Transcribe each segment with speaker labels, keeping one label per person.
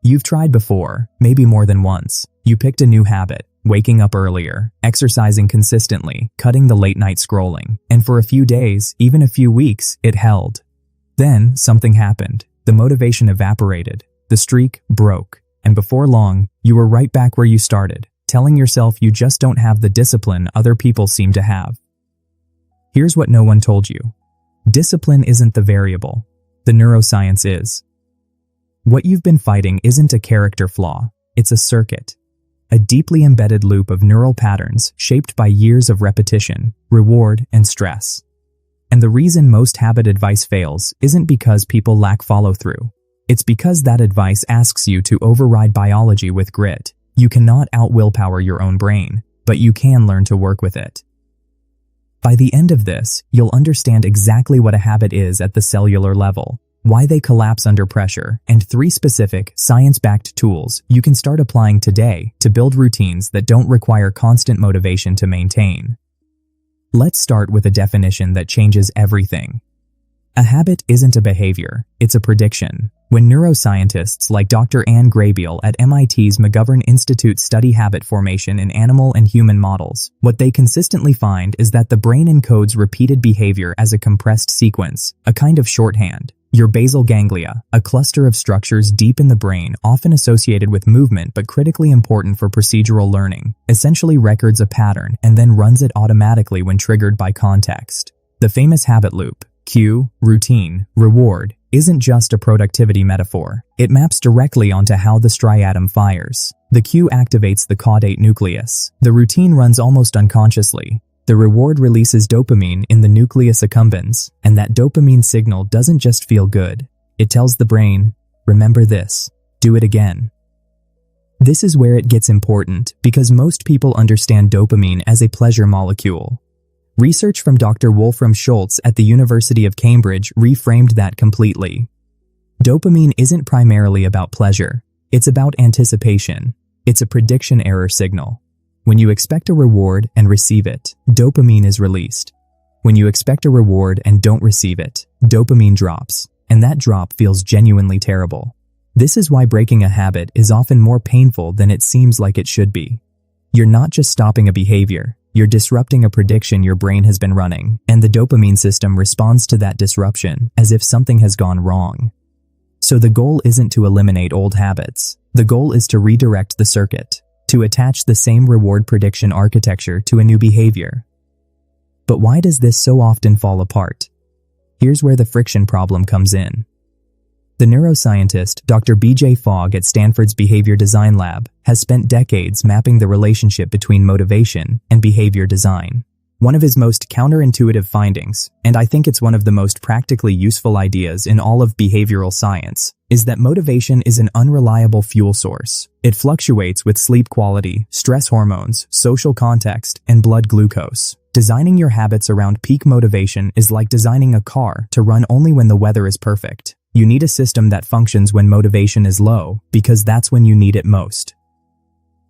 Speaker 1: You've tried before, maybe more than once. You picked a new habit, waking up earlier, exercising consistently, cutting the late-night scrolling, and for a few days, even a few weeks, it held. Then, something happened. The motivation evaporated, the streak broke, and before long, you were right back where you started, telling yourself you just don't have the discipline other people seem to have. Here's what no one told you. Discipline isn't the variable. The neuroscience is. What you've been fighting isn't a character flaw, it's a circuit. A deeply embedded loop of neural patterns shaped by years of repetition, reward, and stress. And the reason most habit advice fails isn't because people lack follow-through. It's because that advice asks you to override biology with grit. You cannot out-willpower your own brain, but you can learn to work with it. By the end of this, you'll understand exactly what a habit is at the cellular level, why they collapse under pressure, and 3 specific, science-backed tools you can start applying today to build routines that don't require constant motivation to maintain. Let's start with a definition that changes everything. A habit isn't a behavior, it's a prediction. When neuroscientists like Dr. Anne Graybiel at MIT's McGovern Institute study habit formation in animal and human models, what they consistently find is that the brain encodes repeated behavior as a compressed sequence, a kind of shorthand. Your basal ganglia, a cluster of structures deep in the brain often associated with movement but critically important for procedural learning, essentially records a pattern and then runs it automatically when triggered by context. The famous habit loop, cue, routine, reward, isn't just a productivity metaphor. It maps directly onto how the striatum fires. The cue activates the caudate nucleus. The routine runs almost unconsciously. The reward releases dopamine in the nucleus accumbens, and that dopamine signal doesn't just feel good. It tells the brain, remember this, do it again. This is where it gets important, because most people understand dopamine as a pleasure molecule. Research from Dr. Wolfram Schultz at the University of Cambridge reframed that completely. Dopamine isn't primarily about pleasure. It's about anticipation. It's a prediction error signal. When you expect a reward and receive it, dopamine is released. When you expect a reward and don't receive it, dopamine drops, and that drop feels genuinely terrible. This is why breaking a habit is often more painful than it seems like it should be. You're not just stopping a behavior, you're disrupting a prediction your brain has been running, and the dopamine system responds to that disruption as if something has gone wrong. So the goal isn't to eliminate old habits. The goal is to redirect the circuit, to attach the same reward prediction architecture to a new behavior. But why does this so often fall apart? Here's where the friction problem comes in. The neuroscientist Dr. B.J. Fogg at Stanford's Behavior Design Lab has spent decades mapping the relationship between motivation and behavior design. One of his most counterintuitive findings, and I think it's one of the most practically useful ideas in all of behavioral science, is that motivation is an unreliable fuel source. It fluctuates with sleep quality, stress hormones, social context, and blood glucose. Designing your habits around peak motivation is like designing a car to run only when the weather is perfect. You need a system that functions when motivation is low, because that's when you need it most.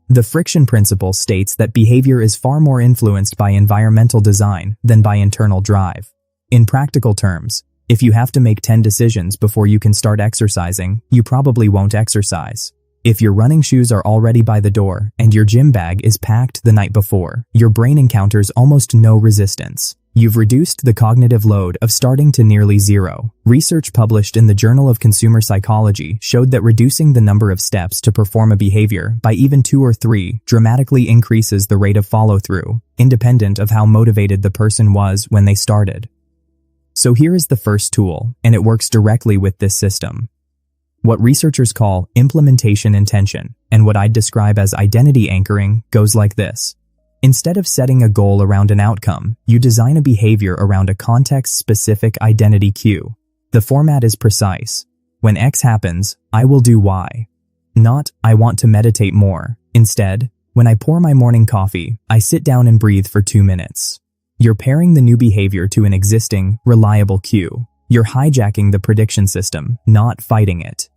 Speaker 1: The friction principle states that behavior is far more influenced by environmental design than by internal drive. In practical terms, if you have to make 10 decisions before you can start exercising, you probably won't exercise. If your running shoes are already by the door and your gym bag is packed the night before, your brain encounters almost no resistance. You've reduced the cognitive load of starting to nearly zero. Research published in the Journal of Consumer Psychology showed that reducing the number of steps to perform a behavior by even 2 or 3 dramatically increases the rate of follow-through, independent of how motivated the person was when they started. So here is the first tool, and it works directly with this system. What researchers call implementation intention, and what I'd describe as identity anchoring, goes like this. Instead of setting a goal around an outcome, you design a behavior around a context-specific identity cue. The format is precise. When X happens, I will do Y. Not, I want to meditate more. Instead, when I pour my morning coffee, I sit down and breathe for 2 minutes. You're pairing the new behavior to an existing, reliable cue. You're hijacking the prediction system, not fighting it.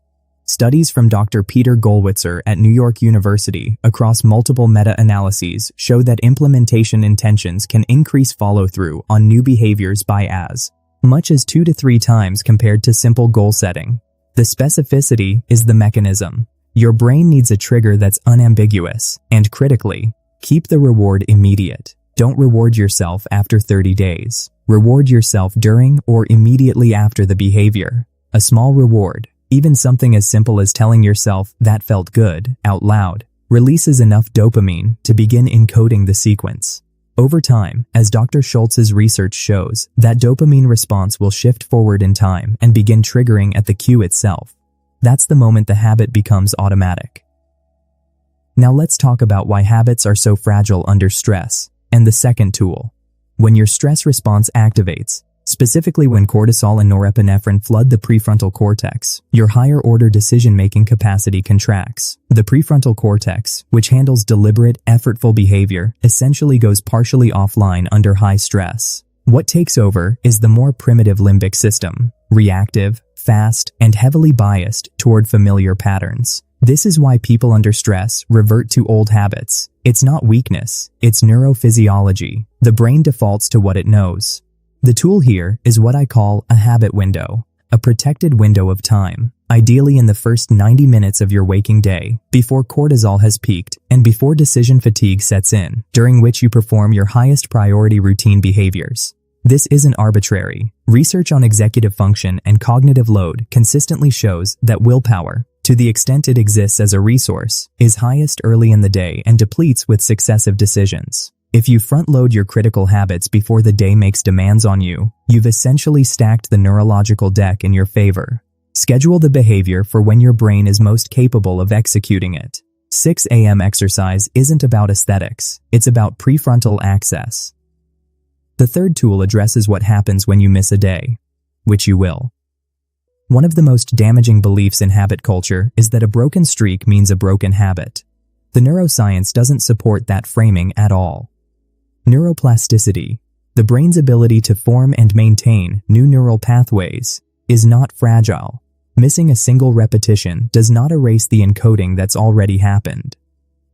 Speaker 1: Studies from Dr. Peter Gollwitzer at New York University across multiple meta-analyses show that implementation intentions can increase follow-through on new behaviors by as much as 2 to 3 times compared to simple goal setting. The specificity is the mechanism. Your brain needs a trigger that's unambiguous, and critically, keep the reward immediate. Don't reward yourself after 30 days. Reward yourself during or immediately after the behavior. A small reward, even something as simple as telling yourself "that felt good" out loud, releases enough dopamine to begin encoding the sequence. Over time, as Dr. Schultz's research shows, that dopamine response will shift forward in time and begin triggering at the cue itself. That's the moment the habit becomes automatic. Now let's talk about why habits are so fragile under stress, and the second tool. When your stress response activates, specifically when cortisol and norepinephrine flood the prefrontal cortex, your higher-order decision-making capacity contracts. The prefrontal cortex, which handles deliberate, effortful behavior, essentially goes partially offline under high stress. What takes over is the more primitive limbic system, reactive, fast, and heavily biased toward familiar patterns. This is why people under stress revert to old habits. It's not weakness, it's neurophysiology. The brain defaults to what it knows. The tool here is what I call a habit window, a protected window of time, ideally in the first 90 minutes of your waking day, before cortisol has peaked and before decision fatigue sets in, during which you perform your highest priority routine behaviors. This isn't arbitrary. Research on executive function and cognitive load consistently shows that willpower, to the extent it exists as a resource, is highest early in the day and depletes with successive decisions. If you front-load your critical habits before the day makes demands on you, you've essentially stacked the neurological deck in your favor. Schedule the behavior for when your brain is most capable of executing it. 6 a.m. exercise isn't about aesthetics, it's about prefrontal access. The third tool addresses what happens when you miss a day, which you will. One of the most damaging beliefs in habit culture is that a broken streak means a broken habit. The neuroscience doesn't support that framing at all. Neuroplasticity, the brain's ability to form and maintain new neural pathways, is not fragile. Missing a single repetition does not erase the encoding that's already happened.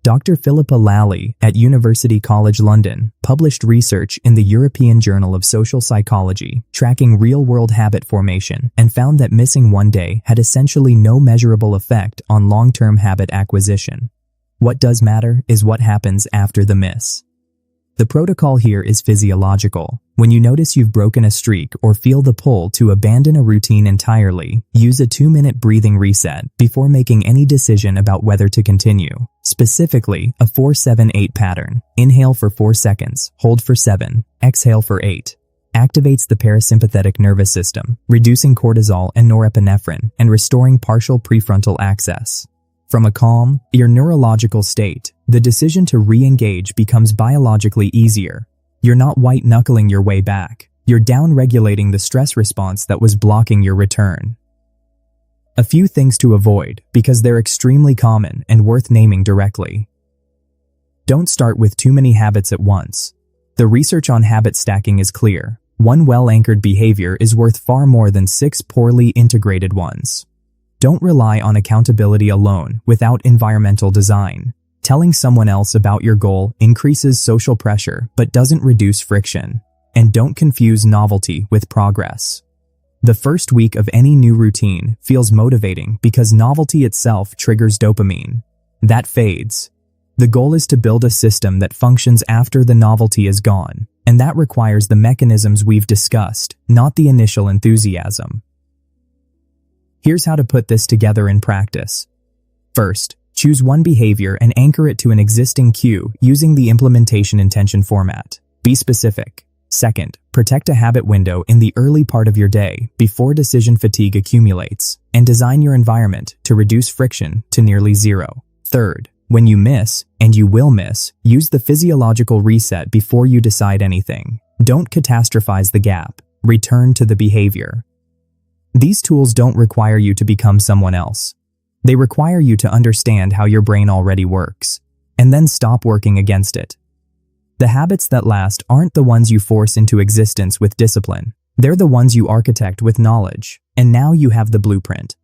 Speaker 1: Dr. Philippa Lally at University College London published research in the European Journal of Social Psychology tracking real-world habit formation and found that missing one day had essentially no measurable effect on long-term habit acquisition. What does matter is what happens after the miss. The protocol here is physiological. When you notice you've broken a streak or feel the pull to abandon a routine entirely, use a 2-minute breathing reset before making any decision about whether to continue. Specifically, a 4-7-8 pattern. Inhale for 4 seconds, hold for 7, exhale for 8. Activates the parasympathetic nervous system, reducing cortisol and norepinephrine and restoring partial prefrontal access. From a calm, your neurological state, the decision to re-engage becomes biologically easier. You're not white-knuckling your way back. You're down-regulating the stress response that was blocking your return. A few things to avoid, because they're extremely common and worth naming directly. Don't start with too many habits at once. The research on habit stacking is clear. One well-anchored behavior is worth far more than 6 poorly integrated ones. Don't rely on accountability alone without environmental design. Telling someone else about your goal increases social pressure but doesn't reduce friction. And don't confuse novelty with progress. The first week of any new routine feels motivating because novelty itself triggers dopamine. That fades. The goal is to build a system that functions after the novelty is gone, and that requires the mechanisms we've discussed, not the initial enthusiasm. Here's how to put this together in practice. First, choose one behavior and anchor it to an existing cue using the implementation intention format. Be specific. Second, protect a habit window in the early part of your day before decision fatigue accumulates, and design your environment to reduce friction to nearly zero. Third, when you miss, and you will miss, use the physiological reset before you decide anything. Don't catastrophize the gap. Return to the behavior. These tools don't require you to become someone else. They require you to understand how your brain already works, and then stop working against it. The habits that last aren't the ones you force into existence with discipline. They're the ones you architect with knowledge, and now you have the blueprint.